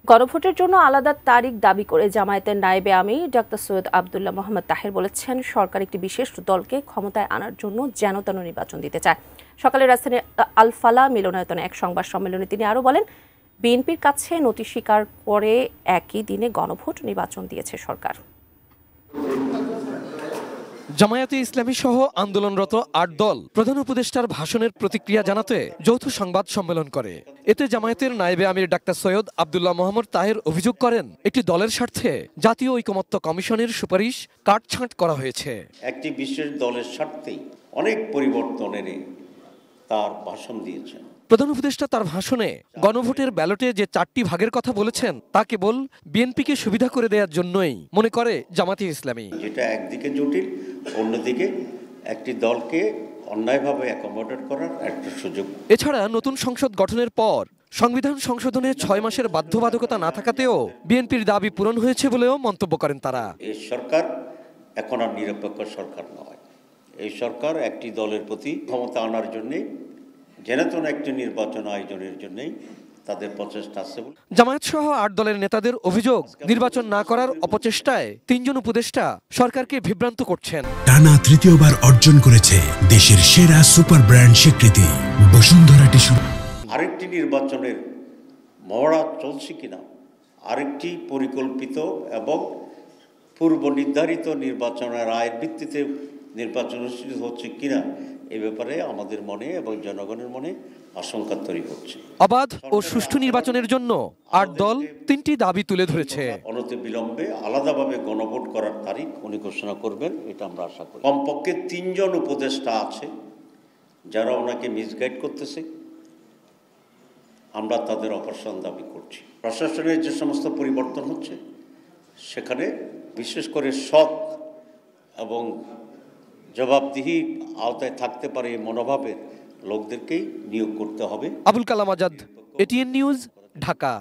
গণভোটের জন্য আলাদা তারিখ দাবি করে জামায়াতের নায়েবে আমির ডাক্তার সৈয়দ আব্দুল্লাহ মোহাম্মদ তাহের বলেছেন, সরকার একটি বিশেষ দলকে ক্ষমতায় আনার জন্য যেন তেন নির্বাচন দিতে চায়। সকালে রাজধানীর আল-ফালাহ মিলনায়তনে এক সংবাদ সম্মেলনে তিনি আরও বলেন, বিএনপির কাছে নথি স্বীকার করে একই দিনে গণভোট নির্বাচন দিয়েছে সরকার। জামায়াতে ইসলামী সহ আন্দোলনরত ৮ দল প্রধান উপদেষ্টার ভাষণের প্রতিক্রিয়া জানাতে যৌথ সংবাদ সম্মেলন করে। এতে জামায়াতের নায়েবে আমির ডাক্তার সৈয়দ আব্দুল্লাহ মোহাম্মদ তাহের অভিযোগ করেন, একটি দলের স্বার্থে জাতীয় ঐকমত্য কমিশনের সুপারিশ কাটছাঁট করা হয়েছে। একটি বিশেষ দলের স্বার্থেই অনেক পরিবর্তনের তার ভাষণ দিয়েছেন। প্রধান উপদেষ্টা তার ভাষণে গণভোটের ব্যালটে যে 4টি ভাগের কথা বলেছেন তা কেবল বিএনপিকে সুবিধা করে দেওয়ার জন্যই মনে করে জামায়াতে ইসলামী। যেটা একদিকে জটিল, অন্যদিকে একটি দলকে অন্যায়ভাবে অ্যাকোমোডেট করার একটা সুযোগ। এছাড়া নতুন সংসদ গঠনের পর সংবিধান সংশোধনে 6 মাসের বাধ্যবাধকতা না থাকাতেও বিএনপির দাবি পূরণ হয়েছে বলেও মন্তব্য করেন তারা। এই সরকার এখন আর নিরপেক্ষ সরকার নয়। এই সরকার একটি দলের প্রতি ক্ষমতা আনার জন্যে যেন একটি নির্বাচন আয়োজনের জন্যই তাদের প্রচেষ্টা আছে। জামায়াত সহ 8 দলের নেতাদের অভিযোগ, নির্বাচন না করার অপচেষ্টায় 3 জন উপদেষ্টা সরকারকে বিভ্রান্ত করছেন। টানা তৃতীয়বার অর্জন করেছে দেশের সেরা সুপার ব্র্যান্ড স্বীকৃতি বসুন্ধরা টিস্যু। আরেকটি নির্বাচনের মহড়া চলছে কিনা, আরেকটি পরিকল্পিত এবং পূর্ব নির্ধারিত নির্বাচনের আয়ের ভিত্তিতে নির্বাচন অনুষ্ঠিত হচ্ছে কিনা, এ ব্যাপারে আমাদের মনে এবং জনগণের মনে আশঙ্কা তৈরি হচ্ছে। অবাধ ও সুষ্ঠু নির্বাচনের জন্য 8 দল 3টি দাবি তুলে ধরেছে। অনতি বিলম্বে আলাদাভাবে গণভোট করার তারিখ উনি ঘোষণা করবেন, এটা আমরা আশা করি। কমপক্ষে 3 জন উপদেষ্টা আছে যারা ওনাকে মিসগাইড করতেছে, আমরা তাদের অপসারণ দাবি করছি। প্রশাসনের যে সমস্ত পরিবর্তন হচ্ছে সেখানে বিশেষ করে সৎ এবং জবাবদিহি আওতায় থাকতে পারে এই মনোভাবের লোকদেরকেই নিয়োগ করতে হবে। Abul Kalam Azad, ATN news, Dhaka.